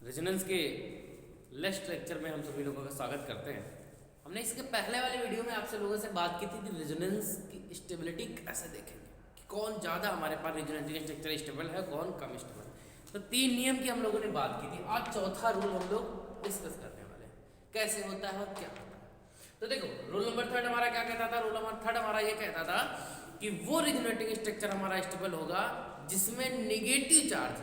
Resonance के lecture lecture में हम सभी लोगों का स्वागत करते हैं। हमने इसके पहले वाले वीडियो में आपसे लोगों से बात की थी कि रेजोनेंस की स्टेबिलिटी कैसे देखेंगे कि कौन ज़्यादा हमारे पास रेजोनेंस स्ट्रक्चर स्टेबल है, कौन कम स्टेबल है। तो 3 नियम की हम लोगों ने बात की थी। आज चौथा रूल हम लोग डिस्कस करने वाले हैं, कैसे होता है और क्या होता है। तो देखो, रूल नंबर 3 हमारा क्या कहता था? रूल नंबर 3 हमारा ये कहता था कि वो रेजोनेटिंग स्ट्रक्चर हमारा स्टेबल होगा जिसमें negative charge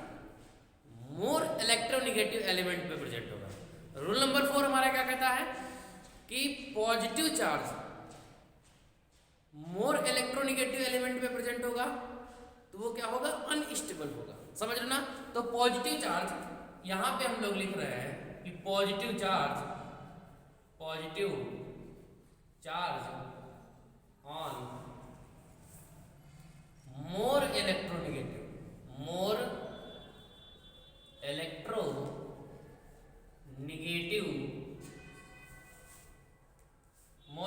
more electronegative element पे प्रेजेंट होगा। रूल नंबर 4 हमारा क्या कहता है कि positive charge more electronegative element पे प्रेजेंट होगा तो वो क्या होगा? अनस्टेबल होगा। समझ रहे ना? तो पॉजिटिव चार्ज यहां पे हम लोग लिख रहे हैं कि positive charge on more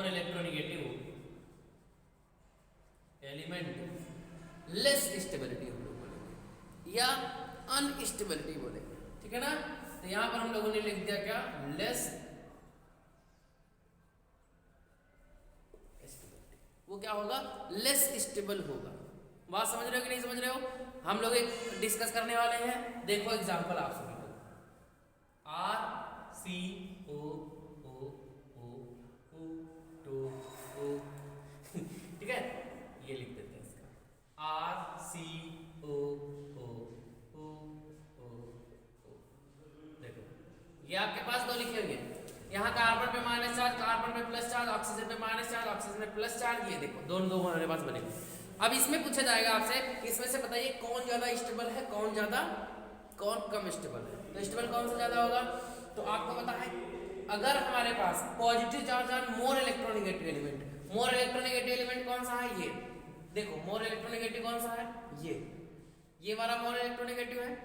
electronegative element less stability हम लोग बोलेंगे या अनस्टेबिलिटी बोलेंगे, ठीक है ना? तो यहां पर हम लोगों ने लिख दिया क्या? Less stability. वो क्या होगा? लेस स्टेबल होगा। बात समझ रहे हो कि नहीं समझ रहे हो? हम लोग एक डिस्कस करने वाले हैं। देखो एग्जांपल आप सभी को, RCOO ठीक है, ये लिख देते हैं इसका RCOO। देखो ये आपके पास दो लिखे हुए हैं, यहाँ कार्बन पे माइनस चार्ज, कार्बन पे प्लस चार्ज, ऑक्सीजन पे माइनस चार्ज, ऑक्सीजन पे प्लस चार्ज। ये देखो दोनों दो हमारे पास बने। अब इसमें पूछा जाएगा आपसे, इसमें से बताइए कौन ज्यादा स्टेबल है, कौन कम स्टेबल है। तो स्टेबल कौन सा ज्यादा होगा? तो आपको पता है, अगर हमारे पास positive charge on more electronegative element, more electronegative element कौन सा है? ये देखो, मोर इलेक्ट्रोनिगेटिव कौन सा है? ये वाला मोर इलेक्ट्रोनिगेटिव है,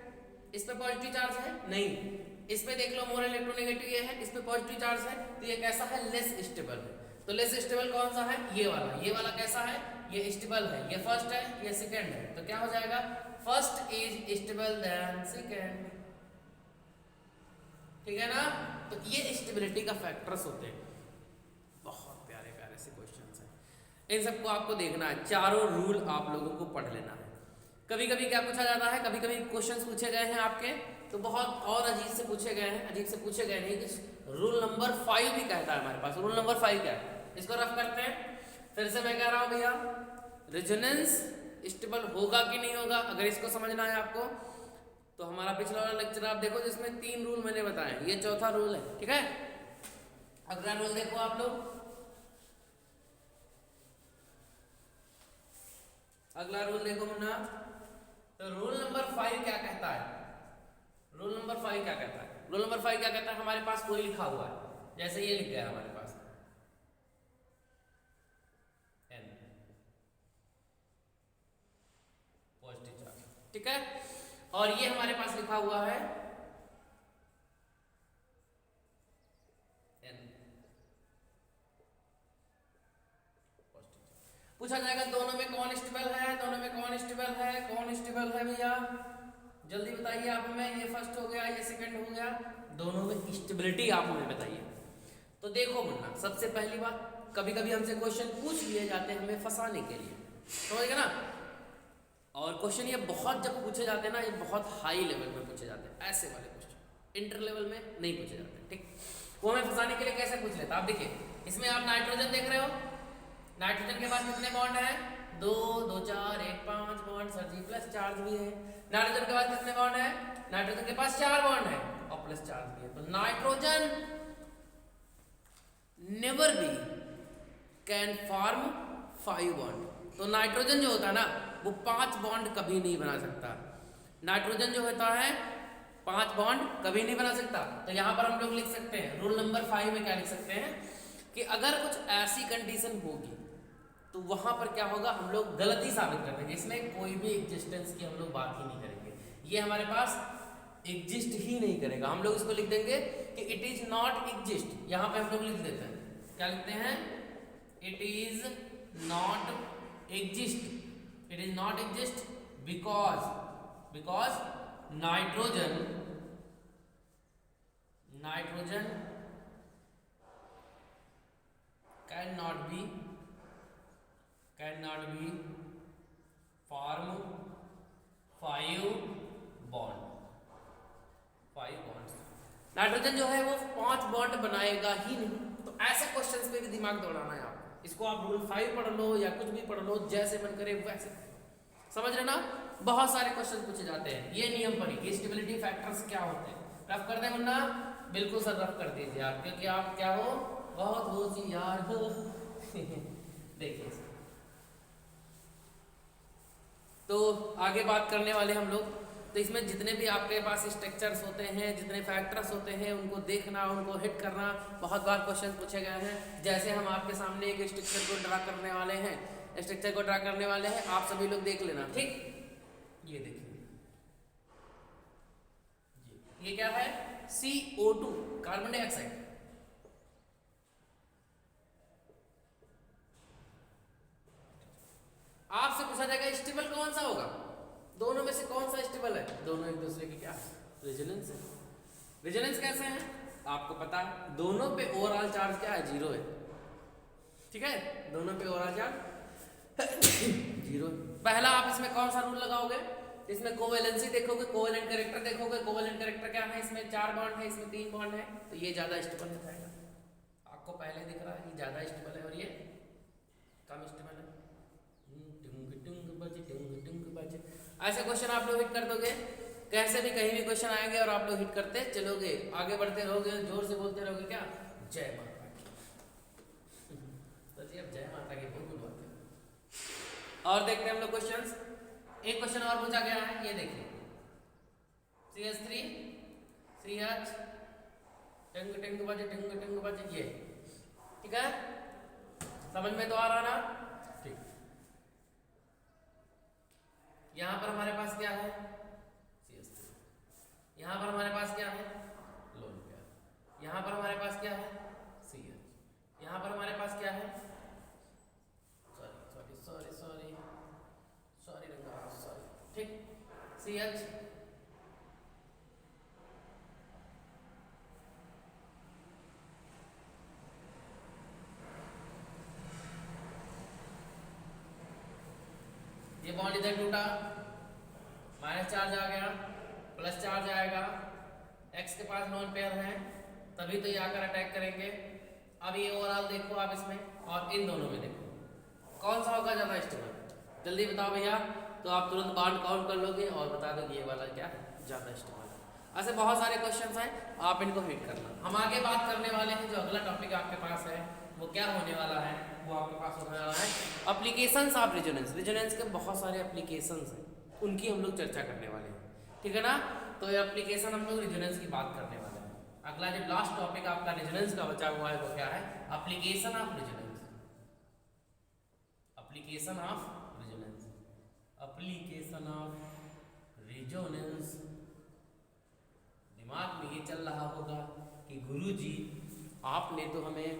इस पे पॉजिटिव चार्ज है नहीं। इस पे देख लो, मोर इलेक्ट्रोनिगेटिव ये है, इस पे पॉजिटिव चार्ज है, तो ये कैसा है? लेस स्टेबल है। तो लेस स्टेबल कौन सा है? ये वाला कैसा है? ये स्टेबल है। ये फर्स्ट है, ये सेकंड है। तो क्या हो जाएगा? First is stable then second, ठीक है ना? तो ये स्टेबिलिटी का फैक्टर्स होते हैं। बहुत प्यारे प्यारे से क्वेश्चंस हैं, इन सबको आपको देखना है। चारों रूल आप लोगों को पढ़ लेना है। कभी कभी क्या पूछा जाता है, कभी कभी क्वेश्चंस पूछे गए हैं आपके तो बहुत और अजीब से पूछे गए हैं। अजीब से पूछे गए नहीं, कि रूल नंबर 5 भी कहता है हमारे पास। रूल नंबर 5 क्या है, इसको रफ करते हैं। फिर से मैं कह रहा हूं भैया, रेजोनेंस स्टेबल होगा कि नहीं होगा, अगर इसको समझना है आपको तो हमारा पिछला वाला लेक्चर आप देखो, जिसमें 3 रूल मैंने बताए। ये चौथा रूल है, ठीक है? अगला रूल देखो आप लोग, अगला रूल देखो मुन्ना। तो रूल नंबर 5 क्या कहता है? रूल नंबर 5 क्या कहता है? रूल नंबर 5 क्या कहता है? हमारे पास कोई लिखा हुआ है, जैसे ये लिख गया हमारे पास N पॉजिटिव चार्ज, ठीक है? और ये हमारे पास लिखा हुआ है N पॉजिटिव। पूछा जाएगा दोनों में कौन स्टेबल है, दोनों में कौन स्टेबल है, कौन स्टेबल है भैया? जल्दी बताइए आप हमें। ये फर्स्ट हो गया, ये सेकंड हो गया, दोनों में स्टेबिलिटी आप हमें बताइए। तो देखो मुन्ना, सबसे पहली बात, कभी कभी हमसे क्वेश्चन पूछ लिए जाते हैं हमें फंसाने के लिए, समझ गए ना? और क्वेश्चन ये बहुत जब पूछे जाते हैं ना, ये बहुत हाई लेवल पे पूछे जाते हैं। ऐसे वाले क्वेश्चन इंटर लेवल में नहीं पूछे जाते, ठीक? वो हमें फंसाने के लिए कैसे पूछ लेता? आप देखिए, इसमें आप नाइट्रोजन देख रहे हो, नाइट्रोजन के पास कितने बॉन्ड है? 2 2 4 1 5 बॉन्ड। सर जी प्लस चार्ज भी है। नाइट्रोजन के पास कितने बॉन्ड है? नाइट्रोजन के पास 4 बॉन्ड है और प्लस चार्ज भी है। तो nitrogen never be can form 5 bond. तो नाइट्रोजन जो होता है ना, वो 5 बॉन्ड कभी नहीं बना सकता। नाइट्रोजन जो होता है 5 बॉन्ड कभी नहीं बना सकता। तो यहां पर हम लोग लिख सकते हैं, रूल नंबर 5 में क्या लिख सकते हैं कि अगर कुछ ऐसी कंडीशन होगी तो वहां पर क्या होगा? हम लोग गलती साबित कर देंगे, इसमें कोई भी एग्जिस्टेंस की हम लोग बात ही नहीं करेंगे। ये हमारे पास एग्जिस्ट ही नहीं करेगा। हम लोग इसको लिख देंगे कि इट इज नॉट एग्जिस्ट। यहां पे हम लोग लिख देते हैं, क्या लिखते हैं? It is not exist. It is not exist because nitrogen nitrogen can not be form 5 bond. Nitrogen जो है वो 5 बॉन्ड बनाएगा ही नहीं। तो ऐसे क्वेश्चंस पे भी दिमाग दौड़ाना है आपको। इसको आप रूल 5 पढ़ लो या कुछ भी पढ़ लो, जैसे मन करे वैसे। समझ रहे ना? बहुत सारे क्वेश्चन पूछे जाते हैं। ये नियम पढ़िए कि स्टेबिलिटी फैक्टर्स क्या होते हैं। रफ कर दे वरना बिल्कुल सर रफ कर दीजिए आप, क्योंकि आप क्या हो, बहुत होशियार हो। देखिए तो आगे बात करने वाले हम लोग। तो इसमें जितने भी आपके पास स्ट्रक्चर्स होते हैं, जितने फैक्टर्स होते हैं, उनको देखना, उनको हिट करना। बहुत बार क्वेश्चन पूछे गए हैं। जैसे हम आपके सामने एक स्ट्रक्चर को ड्रा करने वाले हैं, आप सभी लोग देख लेना, ठीक? ये देखिए, ये क्या है? CO2, carbon dioxide. आपसे पूछा जाएगा स्टेबल कौन सा होगा, दोनों में से कौन सा स्टेबल है? दोनों एक दूसरे की क्या है? रेजोनेंस है। रेजोनेंस कैसे है आपको पता है? दोनों पे ओवरऑल चार्ज क्या है? 0 है। ठीक है, दोनों पे ओवरऑल चार्ज 0। पहला आप इसमें कौन सा रूल लगाओगे? इसमें कोवेलेंसी देखोगे, कोवेलेंट कैरेक्टर देखोगे। कोवेलेंट कैरेक्टर क्या है? इसमें 4 बॉन्ड है, इसमें 3 बॉन्ड है, तो ये ज्यादा स्टेबल हो जाएगा। आपको पहले दिख रहा है ये ज्यादा स्टेबल है और ये कम स्टेबल है। ऐसे क्वेश्चन आप लोग हिट कर दोगे, कैसे भी कहीं भी क्वेश्चन आएंगे और आप लोग हिट करते चलोगे, आगे बढ़ते रहोगे, जोर से बोलते रहोगे क्या? जय माता की। तो जी अब जय माता की बोल बोलते हैं। और देखते हैं हम लोग क्वेश्चंस। एक क्वेश्चन और पूछा गया है, ये देखिए, CH3 CH टंग टंग बजे ये, ठीक है? समझ में तो आ रहा ना? ठीक। यहां पर हमारे पास क्या है? CH3। यहां पर हमारे पास क्या है? Lone pair. यहां पर हमारे पास क्या है? CH। यहां पर हमारे पास क्या है? सॉरी रंगा, सॉरी, ठीक, CH। ये बॉन्ड इधर टूटा, माइनस चार्ज आ गया, प्लस चार्ज आएगा। X के पास नॉन पेयर है, तभी तो ये आकर अटैक करेंगे। अब ये ओवरऑल देखो आप इसमें, और इन दोनों में देखो कौन सा होगा ज्यादा स्टेबल? जल्दी बताओ भैया। तो आप तुरंत बॉन्ड काउंट कर लोगे और बता दोगे ये वाला क्या है, ज्यादा स्टेबल है। ऐसे बहुत सारे क्वेश्चंस हैं, आप इनको हिट करना। हम आगे बात करने वाले हैं, जो अगला टॉपिक आपके पास है वो क्या होने वाला है, वो आपके पास होने वाला है एप्लीकेशंस ऑफ रेजोनेंस। रेजोनेंस के बहुत सारे एप्लीकेशंस हैं, उनकी हम लोग चर्चा करने वाले हैं, ठीक है ना? तो ये एप्लीकेशन हम लोग रेजोनेंस की बात करने वाले हैं। अगला जो लास्ट टॉपिक आपका रेजोनेंस का बचा हुआ है वो क्या है? Application of resonance. Application of resonance, application of resonance. दिमाग में ये चल रहा होगा कि गुरुजी आपने तो हमें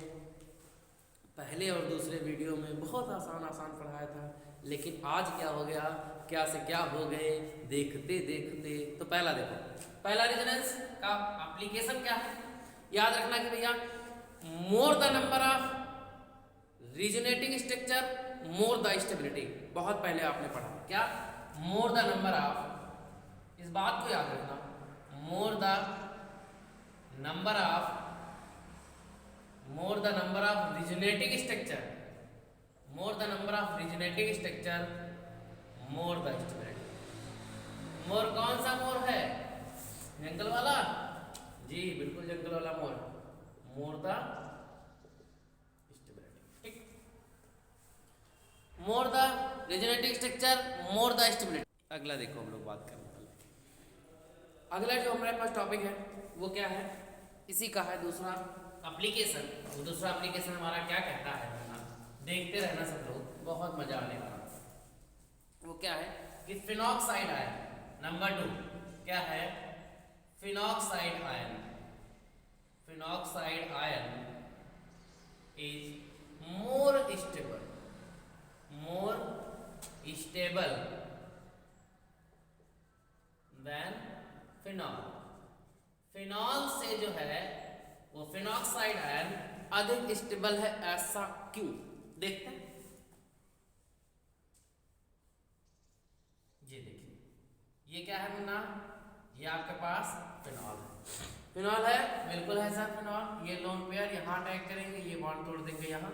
पहले और दूसरे वीडियो में बहुत आसान पढ़ाया था, लेकिन आज क्या हो गया, क्या से क्या हो गए देखते देखते। तो पहला देखो, पहला रेजोनेंस का एप्लीकेशन क्या है? याद रखना कि भैया more the number of resonating structure more the stability. बहुत पहले आपने पढ़ा क्या? मोर द नंबर ऑफ, इस बात को याद रखना, more the number of resonating structure, more the number of resonating structure, more the stability। मोर कौन सा मोर है? जंगल वाला? जी बिल्कुल जंगल वाला मोर। मोर द स्टेबिलिटी, ठीक। More the resonating structure, more the stability. अगला देखो हम लोग बात करने वाले। अगला जो हमारे पास टॉपिक है वो क्या है? इसी का है दूसरा एप्लीकेशन। वो दूसरा एप्लीकेशन हमारा क्या कहता है, देखते रहना सब लोग, बहुत मजा आने वाला। वो क्या है कि फिनॉक्साइड आयन, नंबर 2 क्या है? Phenoxide ion. Phenoxide ion is more stable then phenol. Phenol से जो है वो फिनॉक्साइड आयन अधिक स्टेबल है, ऐसा क्यों? देखते हैं। ये देखिए, ये क्या है मुन्ना? ये आपके पास फिनॉल है। फिनॉल है, बिल्कुल है सर फिनॉल। ये लोन पेयर यहाँ अटैक करेंगे, ये बॉन्ड तोड़ देंगे यहाँ।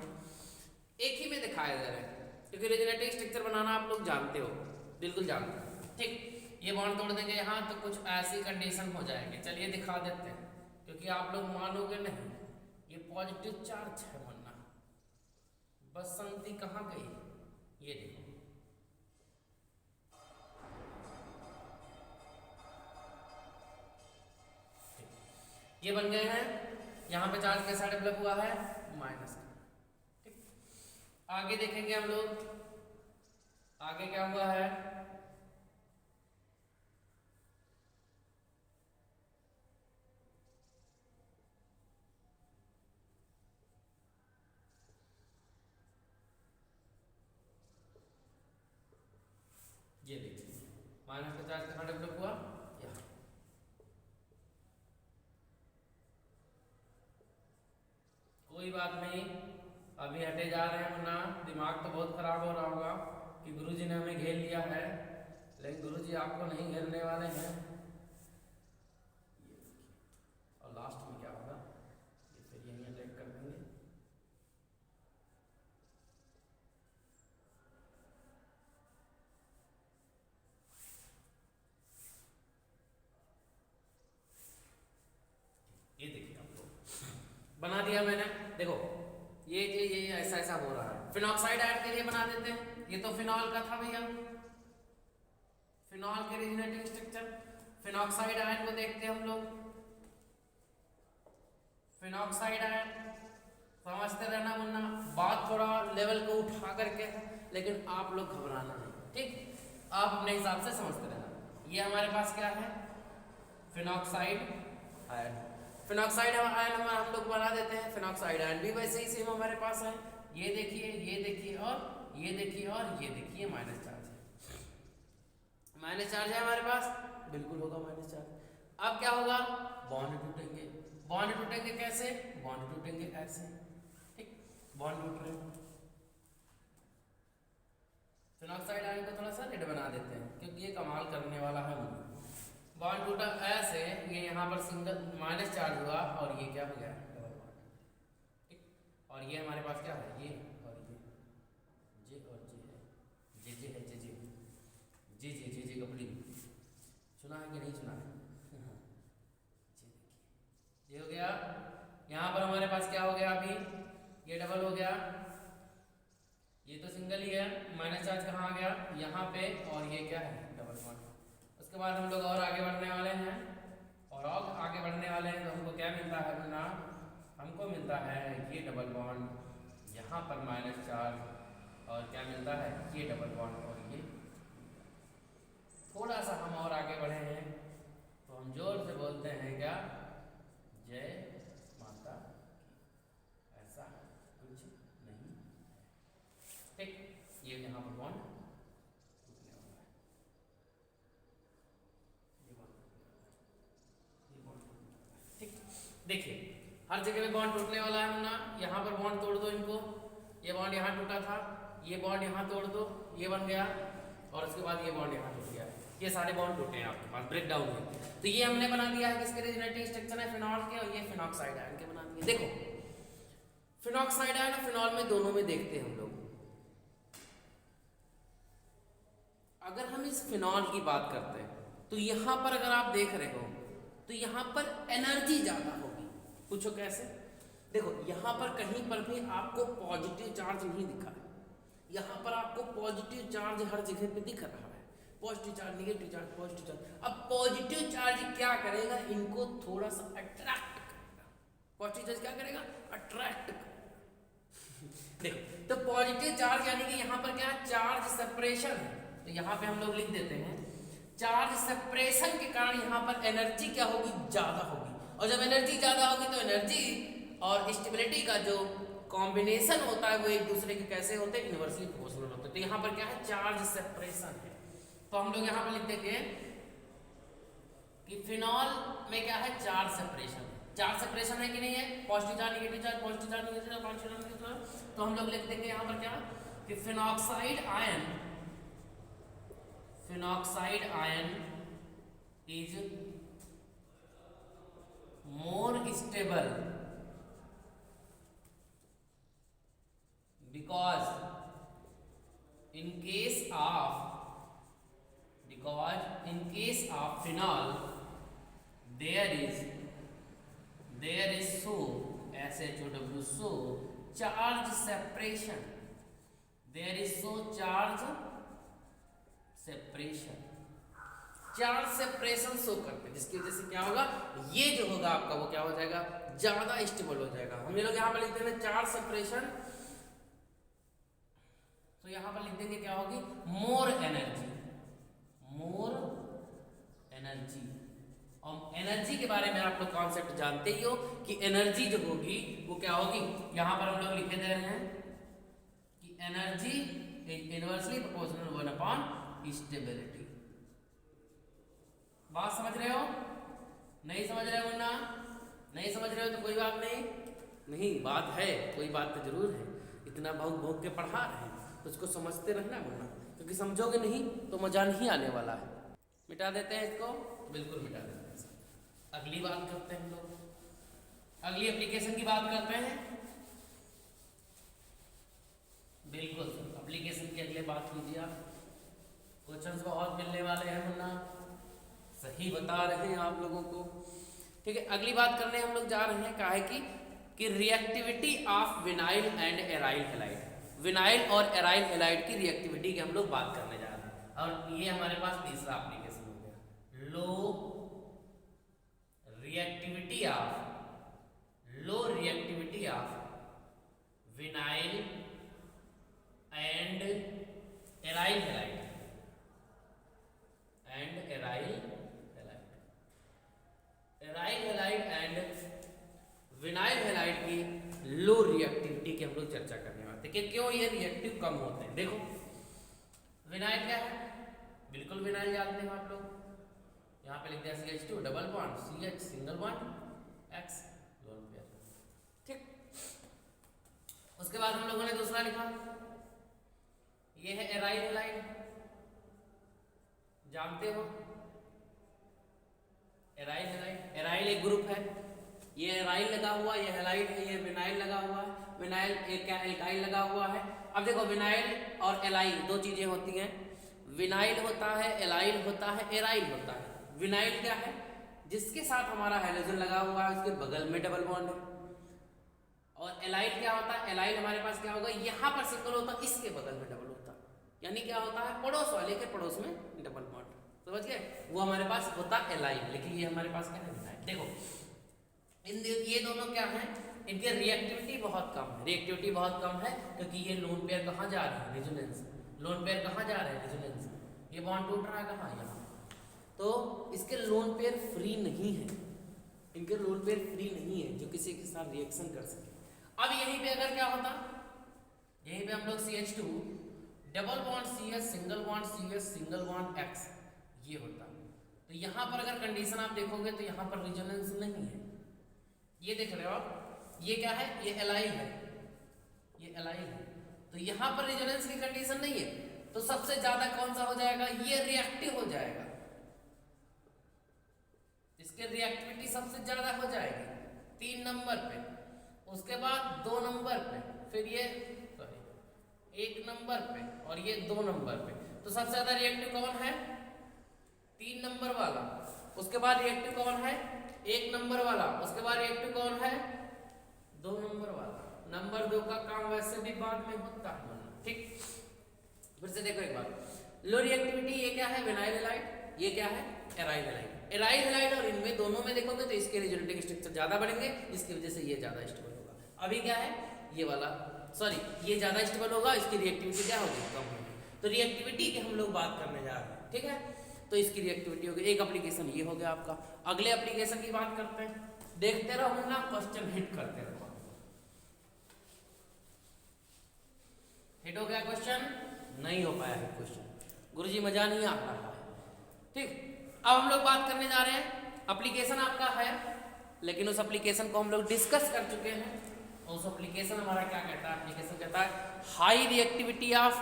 एक ही में दिखाया जा रहा है क्योंकि रेजोनेटिव स्ट्रक्चर बनाना आप लोग जानते हो, बिल्कुल जानते हो, ठीक। ये बॉन्ड तोड़ देंगे यहाँ, तो कुछ ऐसी कंडीशन हो जाएगी। चलिए दिखा देते हैं, क्योंकि आप लोग मानोगे नहीं। ये पॉजिटिव चार्ज है मुन्ना, बसंती कहाँ गई? ये देखो, ये बन गए हैं। यहाँ पे चार्ज कैसा डेवलप हुआ है? माइनस का, ठीक। आगे देखेंगे हम लोग, आगे क्या हुआ है? ये देखिए, माइनस का चार्ज कहाँ डेवलप हुआ? यहाँ। कोई बात नहीं, अभी हटे जा रहे हैं वरना दिमाग तो बहुत खराब हो रहा होगा कि गुरुजी ने हमें घेर लिया है, लेकिन गुरुजी आपको नहीं घेरने वाले हैं। ये देखिए, और लास्ट में क्या होगा? ये फिर यहीं अटैक कर देंगे। ये देखिए, आप लोग बना दिया मैंने। देखो ये ऐसा ऐसा हो रहा है। फिनॉक्साइड आयन के लिए बना देते हैं। ये तो फिनॉल का था भैया, फिनॉल के रेजोनेटिव स्ट्रक्चर। फिनॉक्साइड आयन को देखते हैं हम लोग। फिनॉक्साइड आयन समझते रहना मुन्ना, बात थोड़ा लेवल को उठा करके है, लेकिन आप लोग घबराना नहीं, ठीक। आप अपने हिसाब से समझते रहना। ये हमारे पास क्या है? Phenoxide ion. फिनॉक्साइड आयन हम लोग बना देते हैं। फिनॉक्साइड आयन भी वैसे ही सेम हमारे पास है। ये देखिए, ये देखिए, और ये देखिए, और ये देखिए, माइनस चार्ज है। माइनस चार्ज है हमारे पास, बिल्कुल होगा माइनस चार्ज। अब क्या होगा? बॉन्ड टूटेंगे। बॉन्ड टूटेंगे कैसे? बॉन्ड टूटेंगे ऐसे, ठीक। बॉन्ड टूट रहे हैं। फिनॉक्साइड आयन को थोड़ा सा रेड बना देते हैं क्योंकि ये कमाल करने वाला है। बॉन्ड टूटा ऐसे, ये यहाँ पर सिंगल माइनस चार्ज हुआ, और ये क्या हो गया? डबल बॉन्ड, ठीक। और ये हमारे पास क्या है? ये और ये, जे और जे है, जे है, जे कपलिंग। सुना है कि नहीं सुना है? जे देखिए, ये हो गया। यहाँ पर हमारे पास क्या हो गया? अभी ये डबल हो गया, ये तो सिंगल ही है। माइनस चार्ज कहाँ आ गया? यहाँ पे, और ये क्या है? Double bond. उसके बाद हम लोग और आगे बढ़ने वाले हैं, और आगे बढ़ने वाले हैं, तो हमको क्या मिलता है अपना? हमको मिलता है ये डबल बॉन्ड, यहाँ पर माइनस चार्ज, और क्या मिलता है? ये डबल बॉन्ड, और ये। थोड़ा सा हम और आगे बढ़े हैं तो हम जोर से बोलते हैं क्या? जय माता की। ऐसा कुछ नहीं, ठीक। ये यहाँ पर बॉन्ड टूटने वाला है, ये बॉन्ड टूटने वाला है, ठीक। देखिए, हर जगह पे बॉन्ड टूटने वाला है ना। यहाँ पर बॉन्ड तोड़ दो इनको, ये बॉन्ड यहाँ टूटा था, ये बॉन्ड यहाँ तोड़ दो, ये बन गया, और उसके बाद ये बॉन्ड यहाँ टूट गया। ये सारे बॉन्ड टूटे हैं आपके पास, ब्रेक डाउन हुए। तो ये हमने बना दिया है किसके? रेजोनेटिव स्ट्रक्चर है फिनॉल के, और ये फिनॉक्साइड आयन के बना दिए। देखो, फिनॉक्साइड आयन और फिनॉल में दोनों में देखते हैं हम लोग। अगर हम इस फिनॉल की बात करते हैं तो यहाँ पर अगर आप देख रहे हो तो यहाँ पर एनर्जी ज्यादा होगी। पूछो कैसे? देखो, यहाँ पर कहीं पर भी आपको पॉजिटिव चार्ज नहीं दिखा है, यहाँ पर आपको पॉजिटिव चार्ज हर जगह पे दिख रहा है। Positive charge, negative charge, positive charge. अब पॉजिटिव चार्ज क्या करेगा? इनको थोड़ा सा अट्रैक्ट करेगा। पॉजिटिव चार्ज क्या करेगा? अट्रैक्ट करेगा। देखो, तो पॉजिटिव चार्ज यानी कि यहाँ पर क्या? चार्ज सेपरेशन है। तो यहाँ पे हम लोग लिख देते हैं चार्ज सेपरेशन के कारण यहाँ पर एनर्जी क्या होगी? ज्यादा होगी। और जब एनर्जी ज्यादा होगी तो एनर्जी और स्टेबिलिटी का जो कॉम्बिनेशन होता है वो एक दूसरे के कैसे होते हैं? इनवर्सली प्रोपोर्शनल होते हैं। तो यहाँ पर क्या है? चार्ज सेपरेशन है। तो हम लोग यहाँ पर लिख देंगे कि फिनॉल में क्या है? चार्ज सेपरेशन है। चार्ज सेपरेशन है कि नहीं है, positive charge negative charge, positive charge negative charge, positive charge negative charge. तो हम लोग लिख देंगे यहाँ पर क्या कि phenoxide ion is more stable because in case of phenol there is so SHOW so charge separation, there is so charge separation show करते हैं, जिसकी वजह से क्या होगा, ये जो होगा आपका वो क्या हो जाएगा, ज्यादा स्टेबल हो जाएगा। हम लोग यहाँ पर लिखते हैं चार्ज सेपरेशन, तो यहां पर लिख देंगे क्या होगी, मोर एनर्जी। और एनर्जी के बारे में आप लोग कॉन्सेप्ट जानते ही हो कि एनर्जी जो होगी वो क्या होगी, यहां पर हम लोग लिखे दे रहे हैं कि एनर्जी इज इनवर्सली प्रोपोर्शनल 1/स्टेबिलिटी। बात समझ रहे हो, नहीं समझ रहे हो ना, नहीं समझ रहे हो तो कोई बात नहीं, बात है, कोई बात तो जरूर है, इतना भोग के पढ़ा रहे हैं तो उसको समझते रहना वरना, क्योंकि समझोगे नहीं तो मजा नहीं आने वाला है। मिटा देते हैं इसको, बिल्कुल मिटा देते हैं। अगली बात करते हैं हम लोग, अगली एप्लीकेशन की बात करते हैं। बिल्कुल सर, एप्लीकेशन की अगले बात कीजिए आप, क्वेश्चंस बहुत मिलने वाले हैं वरना, सही बता रहे हैं आप लोगों को। ठीक है, अगली बात करने हम लोग जा रहे हैं क्या है कि reactivity of vinyl and aryl halide. Vinyl और एराइल हैलाइड की रिएक्टिविटी की हम लोग बात करने जा रहे हैं, और ये हमारे पास तीसरा एप्लीकेशन हो गया, लो reactivity of vinyl and aryl halide and vinyl halide की लो रिएक्टिविटी की हम लोग चर्चा करने वाले हैं कि क्यों ये रिएक्टिव कम होते हैं। देखो विनाइल क्या है, बिल्कुल विनाइल जानते हो आप लोग, यहाँ पे लिख दिया CH2 double bond CH single bond X lone pair. ठीक, उसके बाद हम लोगों ने दूसरा लिखा, ये है एराइल हैलाइड, जानते हो एराइल एक ग्रुप है, ये एराइल लगा हुआ, ये हैलाइड है, ये विनाइल लगा हुआ है, विनाइल एक क्या एल्काइल लगा हुआ है। अब देखो विनाइल और एलाइल दो चीजें होती हैं, विनाइल होता है, एलाइल होता है, एराइल होता है। विनाइल क्या है, जिसके साथ हमारा हाइड्रोजन लगा हुआ है उसके बगल में डबल बॉन्ड है, और एलाइल क्या होता है, एलाइल हमारे पास क्या होगा, यहाँ पर सिंगल होता है, इसके बगल में डबल होता है, यानी क्या होता है, पड़ोस वाले के पड़ोस में डबल बॉन्ड, समझ गए, वो हमारे पास होता है एलाइल, लेकिन ये हमारे पास क्या है, विनाइल। देखो ये दोनों क्या है, इनकी रिएक्टिविटी बहुत कम है, रिएक्टिविटी बहुत कम है क्योंकि ये लोन पेयर कहाँ जा रहे हैं, रेजोनेंस, लोन पेयर कहाँ जा रहे हैं, रेजोनेंस, ये बॉन्ड टूट रहा है कहाँ, यहाँ, तो इसके लोन पेयर फ्री नहीं है, इनके लोन पेयर फ्री नहीं है जो किसी के साथ रिएक्शन कर सके। अब यहीं पे अगर क्या होता, यहीं पे हम लोग CH2 double bond CS single bond CS single bond X ये होता, तो यहाँ पर अगर कंडीशन आप देखोगे तो यहाँ पर रेजोनेंस नहीं है, ये देख रहे हो आप, ये क्या है, ये एलाइल है, ये एलाइल है, तो यहाँ पर रेजोनेंस की कंडीशन नहीं है, तो सबसे ज्यादा कौन सा हो जाएगा, ये रिएक्टिव हो जाएगा, इसके रिएक्टिविटी सबसे ज्यादा हो जाएगी 3 नंबर पे, उसके बाद 2 नंबर पे, फिर ये 1 नंबर पे और ये 2 नंबर पे, तो सबसे ज्यादा रिएक्टिव कौन है, 3 नंबर वाला, उसके बाद रिएक्टिव कौन है, 1 नंबर वाला, उसके बाद रिएक्टिव कौन है, 2 नंबर वाला। नंबर 2 का काम वैसे भी बाद में होता है, ठीक। फिर से देखो एक बात, लो रिएक्टिविटी ये क्या है, विनाइल हैलाइड, ये क्या है, एराइल हैलाइड। एराइल हैलाइड और इनमें दोनों में देखोगे तो इसके रेजोनेटिंग स्ट्रक्चर ज्यादा बढ़ेंगे, इसकी वजह से ये ज्यादा स्टेबल होगा। अभी क्या है, ये वाला सॉरी ये ज्यादा स्टेबल होगा, इसकी रिएक्टिविटी क्या होगी, कम होगी। तो रिएक्टिविटी की हम लोग बात करने जा रहे हैं, ठीक है, तो इसकी रिएक्टिविटी होगी। एक एप्लीकेशन ये हो गया आपका। अगले एप्लीकेशन की बात करते हैं, देखते रहो ना, क्वेश्चन हिट करते रहो। हिट हो गया क्वेश्चन, नहीं हो पाया है क्वेश्चन, गुरुजी मजा नहीं आ रहा है, ठीक। अब हम लोग बात करने जा रहे हैं, एप्लीकेशन आपका है लेकिन उस एप्लीकेशन को हम लोग डिस्कस कर चुके हैं। और उस एप्लीकेशन हमारा क्या कहता है, एप्लीकेशन कहता है high reactivity of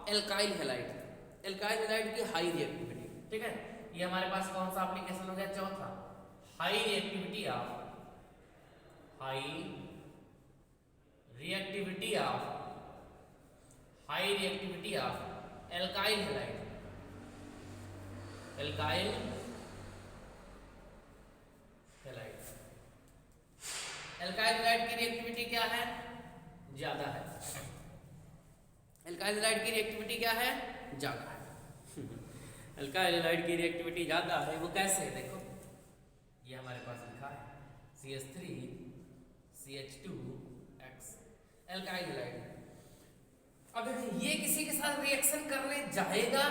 alkyl halide, alkyl halide की हाई रिएक्टिविटी। ठीक है, ये हमारे पास कौन सा एप्लीकेशन हो गया, चौथा, high reactivity of alkyl halide, alkyl halide की रिएक्टिविटी क्या है, ज्यादा है। एल्काइल हैलाइड की रिएक्टिविटी क्या है, ज्यादा है। एल्काइल हैलाइड की रिएक्टिविटी ज्यादा है, वो कैसे है, देखो ये हमारे पास लिखा है CH3 CH2X एल्काइल हैलाइड। अब ये किसी के साथ रिएक्शन करने जाएगा,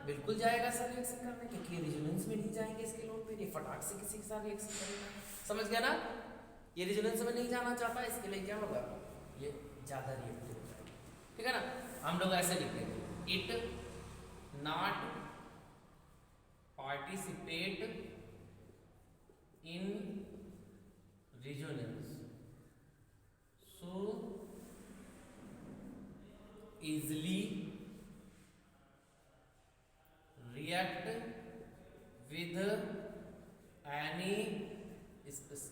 बिल्कुल जाएगा सर रिएक्शन करने, क्योंकि ये रेजोनेंस में नहीं जाएंगे इसके लोन पे, ये फटाक से किसी के साथ रिएक्शन करेगा। समझ गया ना, ये रेजोनेंस में नहीं जाना चाहता, इसके लिए क्या होगा, ये ज्यादा रिएक्टिव हो जाएगा। ठीक है ना, हम लोग ऐसे लिखेंगे, it not participate in resonance so easily react with any species,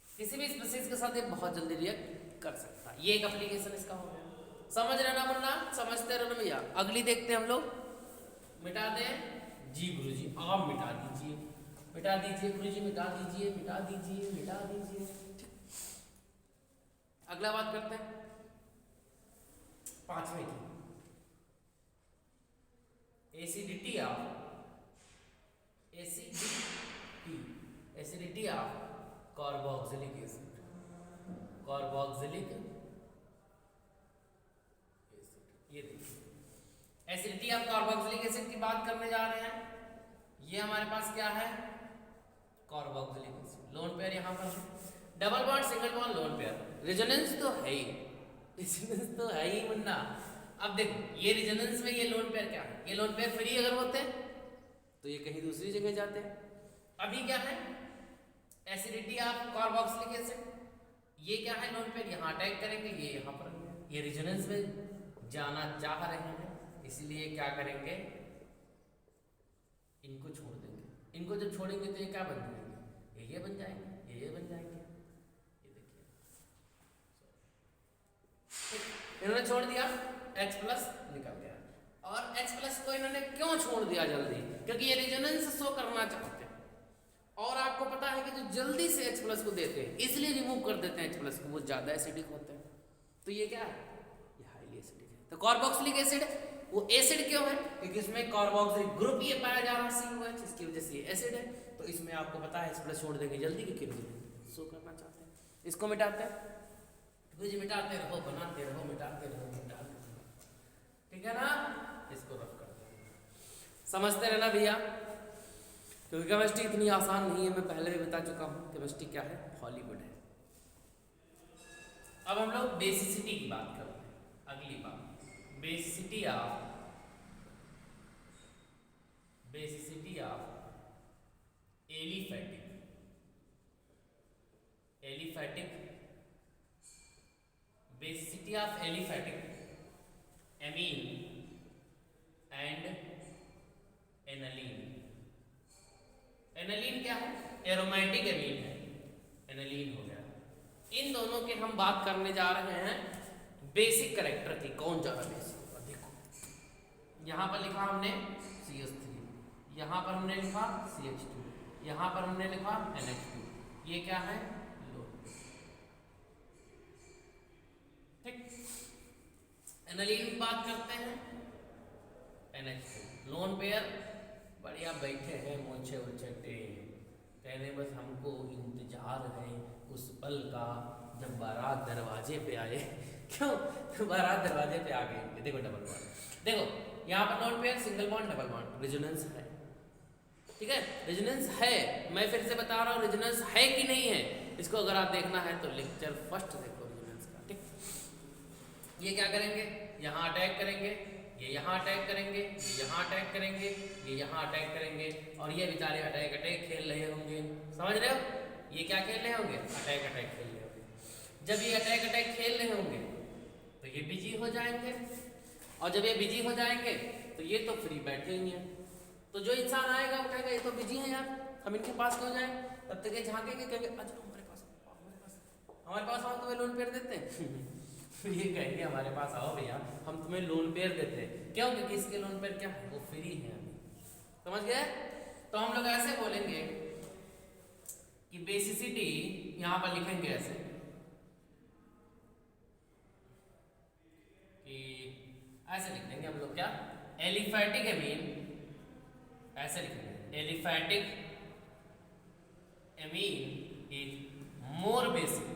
किसी भी स्पीसीज के साथ ये बहुत जल्दी रिएक्ट कर सकता है। ये एक एप्लीकेशन इसका हो गया। समझ रहे ना मुन्ना, समझते रहो ना भैया। अगली देखते हैं हम लोग, मिटा दें जी गुरुजी, आप मिटा दीजिए, मिटा दीजिए गुरुजी, मिटा दीजिए, मिटा दीजिए, मिटा दीजिए। अगला बात करते हैं पांचवें की, acidity of carboxylic acid, carboxylic acid. ये देखिए एसिडिटी ऑफ कार्बोक्सिलिक एसिड की बात करने जा रहे हैं। ये हमारे पास क्या है, कार्बोक्सिलिक एसिड, लोन पेयर यहाँ पर double bond single bond lone pair, resonance तो है ही, रेजोनेंस तो है ही मुन्ना। अब देखो ये रेजोनेंस में ये लोन पेयर क्या है, ये लोन पेयर फ्री अगर होते तो ये कहीं दूसरी जगह जाते। अभी क्या है, एसिडिटी ऑफ कार्बोक्सिलिक एसिड, ये क्या है लोन पेयर, यहाँ अटैक करेंगे, ये यहाँ पर, ये रेजोनेंस में जाना चाह रहे हैं, इसलिए क्या करेंगे, इनको छोड़ देंगे। इनको जब छोड़ेंगे तो ये क्या बन जाएंगे, ये बन जाएंगे, ये बन जाएंगे। इन्होंने छोड़ दिया, H प्लस निकल गया। और H प्लस को इन्होंने क्यों छोड़ दिया जल्दी, क्योंकि ये रेजोनेंस शो करना चाहते हैं। और आपको पता है कि जो जल्दी से H प्लस को देते हैं, इसलिए रिमूव कर देते हैं H प्लस को, वो ज्यादा एसिडिक होते हैं। तो ये क्या है, ये हाईली एसिडिक है। तो कार्बोक्सिलिक एसिड वो एसिड क्यों है, क्योंकि इसमें कार्बोक्सिलिक ग्रुप ये पाया जा रहा है COH, इसकी वजह से ये एसिड है। तो इसमें आपको पता है H प्लस छोड़ देंगे जल्दी, क्योंकि शो करना चाहते हैं। इसको मिटाते हैं, मुझे मिटाते रहो, बनाते रहो, मिटाते रहो, मिटाते रहो। ठीक है ना, इसको रफ कर दो। समझते रहना भैया, क्योंकि केमिस्ट्री इतनी आसान नहीं है, मैं पहले भी बता चुका हूँ। केमिस्ट्री क्या है, हॉलीवुड है। अब हम लोग बेसिसिटी की बात करते हैं। अगली बात, basicity of basicity of aliphatic amine and aniline. Aniline क्या है, एरोमेटिक एमीन है, एनालीन हो गया। इन दोनों के हम बात करने जा रहे हैं बेसिक कैरेक्टर की, कौन ज्यादा बेसिक होगा। देखो यहाँ पर लिखा हमने CH3, यहाँ पर हमने लिखा CH2, यहाँ पर हमने लिखा NH2। ये क्या है, ठीक। एनालीन की बात करते हैं, NH2 लोन पेयर, बढ़िया बैठे हैं मूछे उछटे, कहने बस हमको इंतजार है उस पल का जब बारात दरवाजे पे आए। क्यों, बारात दरवाजे पे आ गए। देखो डबल बॉन्ड, देखो यहाँ पर lone pair, single bond, double bond, resonance है। ठीक है, रेजोनेंस है। मैं फिर से बता रहा हूँ, रेजोनेंस है कि नहीं है, इसको अगर आप देखना है तो लेक्चर फर्स्ट देखो रेजोनेंस का। ठीक, ये क्या करेंगे, यहाँ अटैक करेंगे, ये यहाँ अटैक करेंगे, ये यहाँ अटैक करेंगे, ये यहाँ अटैक करेंगे, और ये बेचारे अटैक अटैक खेल रहे होंगे। समझ रहे हो? ये क्या खेल रहे होंगे? अटैक अटैक खेल रहे होंगे। जब ये अटैक अटैक खेल रहे होंगे तो ये बिजी हो जाएंगे, और जब ये बिजी हो जाएंगे तो ये तो फ्री बैठे ही हैं। तो जो इंसान आएगा वो कहेगा ये तो बिजी है यार, हम इनके पास क्यों जाएं? तब तक ये झांकेंगे, कहेंगे अच्छा हमारे पास आओ, तुम्हें लोन पेयर देते हैं। तो ये कहेंगे हमारे पास आओ भैया, हम तुम्हें लोन पेयर देते हैं। क्यों? क्योंकि इसके लोन पेयर क्या है? वो फ्री है अभी। समझ गए? तो हम लोग ऐसे बोलेंगे कि बेसिसिटी, यहां पर लिखेंगे ऐसे कि ऐसे लिख देंगे हम लोग, क्या? एलिफैटिक एमीन, ऐसे लिखेंगे aliphatic amine is more basic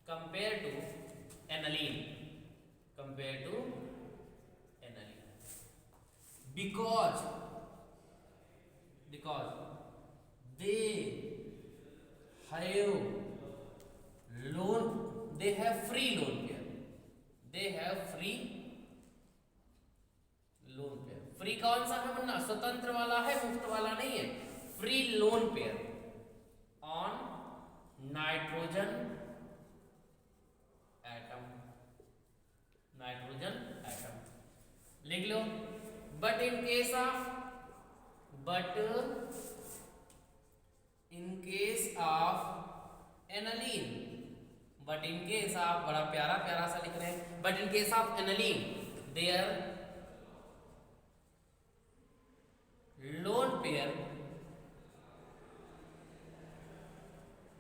compared to aniline, because they have free loan pair, free कौन सा है मुन्ना? स्वतंत्र वाला है, मुफ्त वाला नहीं है। Free lone pair on nitrogen atom, लिख लो। But in case of aniline, बड़ा प्यारा सा लिख रहे हैं, but in case of aniline there lone pair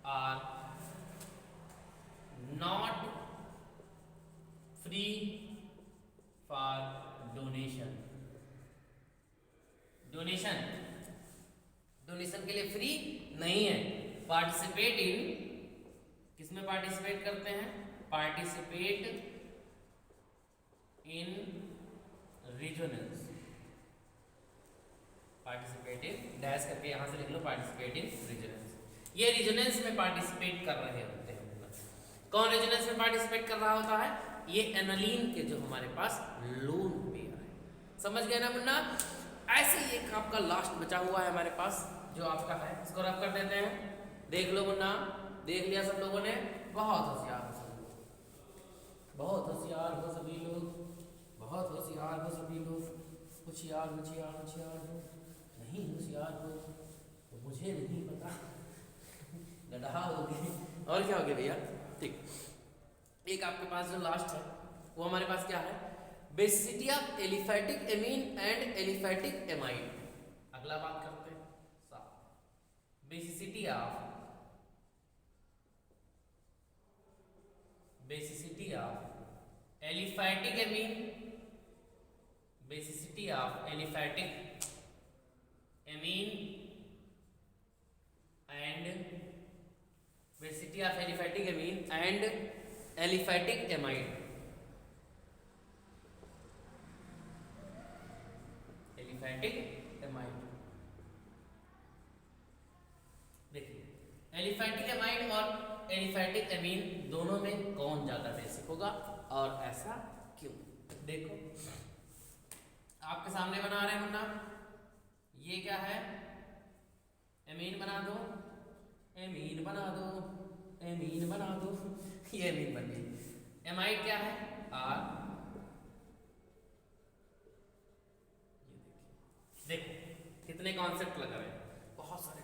are not free for donation के लिए फ्री नहीं है। पार्टिसिपेट इन, किसमें पार्टिसिपेट करते हैं? Participate in resonance, participative dash करके यहां से लिख लो, पार्टिसिपेटिव रेजोनेंस। ये रेजोनेंस में पार्टिसिपेट कर रहे होते हैं। कौन रेजोनेंस में पार्टिसिपेट कर रहा होता है? ये एनालीन के जो हमारे पास लोन पेयर है। समझ गए ना मुन्ना? ऐसे ही एक आपका लास्ट बचा हुआ है हमारे पास, जो आपका है, इसको रफ कर देते हैं। देख लो मुन्ना, देख लिया सब लोगों ने? बहुत होशियार हो सभी लोग, बहुत होशियार हो सभी लोग, बहुत होशियार हो सभी लोग। होशियार हो, नहीं होशियार हो तो मुझे नहीं पता, गधा हो गए और क्या हो गया भैया। ठीक, एक आपके पास जो लास्ट है वो हमारे पास क्या है? Basicity of aliphatic amine and aliphatic amide. अगला बात करते हैं साहब, basicity of aliphatic amine, basicity of aliphatic amine and basicity of aliphatic amine and aliphatic amide. Aliphatic amide, देखिए एलिफैटिक एमाइड और एलिफैटिक एमीन दोनों में कौन ज्यादा बेसिक होगा और ऐसा क्यों? देखो आपके सामने बना रहे हैं मुन्ना, ये क्या है? एमीन बना दो, एमीन बना दो, एमीन बना दो, ये एमीन बन गई। एमाइड क्या है? आर। देखो कितने कॉन्सेप्ट लगा रहे हैं, बहुत सारे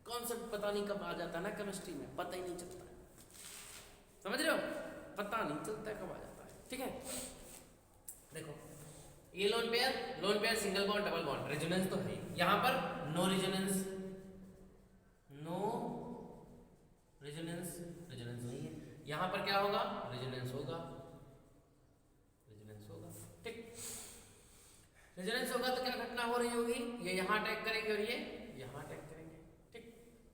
कॉन्सेप्ट पता नहीं कब आ जाता है ना केमिस्ट्री में, पता ही नहीं चलता है। समझ रहे हो? पता नहीं चलता है कब आ जाता है। ठीक है, देखो ये lone pair single bond double bond, resonance तो है। यहां पर नो रेजोनेंस नहीं है। यहां पर क्या होगा? रेजोनेंस होगा। ठीक, रेजोनेंस होगा तो क्या घटना हो रही होगी? ये यहां अटैक करेंगे और ये यहां अटैक करेंगे। ठीक,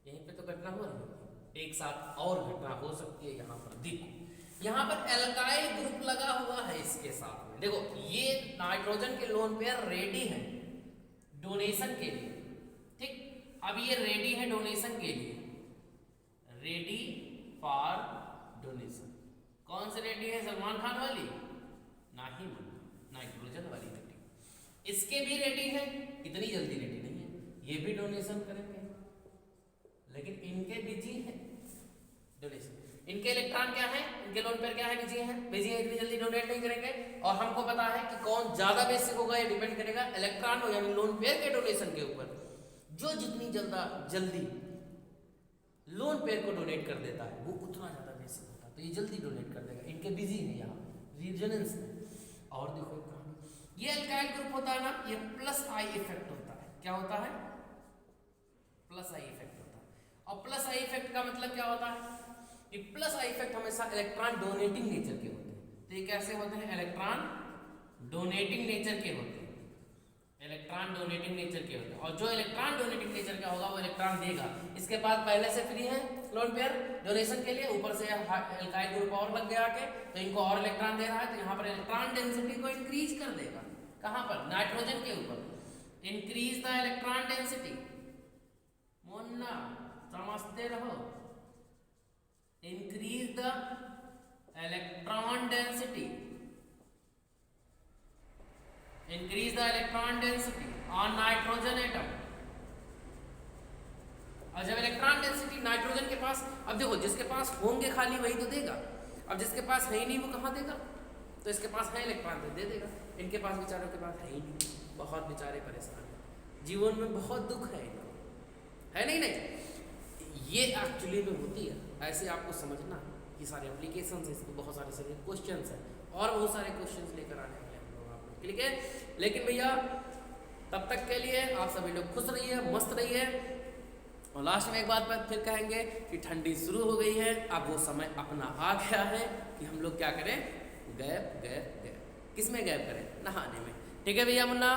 यहीं पे तो घटना हो रही होगी। एक साथ और घटना हो सकती है यहां पर। देखो यहां पर एल्काइल ग्रुप लगा हुआ है इसके साथ में। देखो ये नाइट्रोजन के लोन पेयर रेडी है डोनेशन के लिए। ठीक, अब ये रेडी है डोनेशन के लिए, रेडी फॉर डोनेशन। कौन सी रेटिंग है? सलमान खान वाली? नहीं मुन्ना, नाइट्रोजन वाली रेटिंग। इसके भी रेटिंग है, इतनी जल्दी रेटिंग नहीं है, ये भी डोनेशन करेंगे, लेकिन इनके बिजी है डोनेशन। इनके इलेक्ट्रॉन क्या है, इनके लोन पेयर क्या है? बिजी है, बिजी है, इतनी जल्दी डोनेट नहीं करेंगे। और हमको पता है कि कौन ज्यादा बेसिक होगा, ये डिपेंड करेगा इलेक्ट्रॉन हो यानी लोन पेयर के डोनेशन के ऊपर। जो जितनी जल्दी लोन पेयर को डोनेट कर देता है वो उतना ज्यादा बेसिक होता है, तो ये जल्दी डोनेट कर देगा। इनके बिजी है यहाँ रिजोनेंस में। और देखो ये अल्काइल ग्रुप होता है ना, ये प्लस आई इफेक्ट होता है। क्या होता है? प्लस आई इफेक्ट होता है। और प्लस आई इफेक्ट का मतलब क्या होता है? ये प्लस आई इफेक्ट हमेशा इलेक्ट्रॉन डोनेटिंग नेचर के होते हैं। तो ये कैसे होते हैं? इलेक्ट्रॉन डोनेटिंग नेचर के होते हैं, इलेक्ट्रॉन डोनेटिंग नेचर के होते हैं। और जो इलेक्ट्रॉन डोनेटिंग नेचर का होगा वो इलेक्ट्रॉन देगा। इसके पास पहले से फ्री है लोन पेयर डोनेशन के लिए, ऊपर से एल्काइल ग्रुप और लग गया आके, तो इनको और इलेक्ट्रॉन दे रहा है, तो यहाँ पर इलेक्ट्रॉन डेंसिटी को इंक्रीज कर देगा। कहाँ पर? नाइट्रोजन के ऊपर। Increase the electron density. Munna समझते रहो, increase the electron density, increase the electron density on nitrogen atom. और जब इलेक्ट्रॉन डेंसिटी नाइट्रोजन के पास, अब देखो जिसके पास होंगे खाली वही तो देगा, अब जिसके पास है ही नहीं वो कहाँ देगा? तो इसके पास है इलेक्ट्रॉन तो दे देगा, इनके पास बेचारों के पास है ही नहीं, बहुत बेचारे परेशान हैं, जीवन में बहुत दुख है इनको, है नहीं? ये एक्चुअली में होती है, ऐसे आपको समझना। ये सारे एप्लीकेशन है, इसमें बहुत सारे क्वेश्चन हैं और बहुत सारे क्वेश्चन लेकर आने वाले हम लोग आपको, ठीक है। लेकिन भैया तब तक के लिए आप सभी लोग खुश रहिए, मस्त रहिए। और लास्ट में एक बात पर फिर कहेंगे कि ठंडी शुरू हो गई है, अब वो समय अपना आ गया है कि हम लोग क्या करें? Gap gap gap. किस में गैप करें? नहाने में, ठीक है भैया मुन्ना।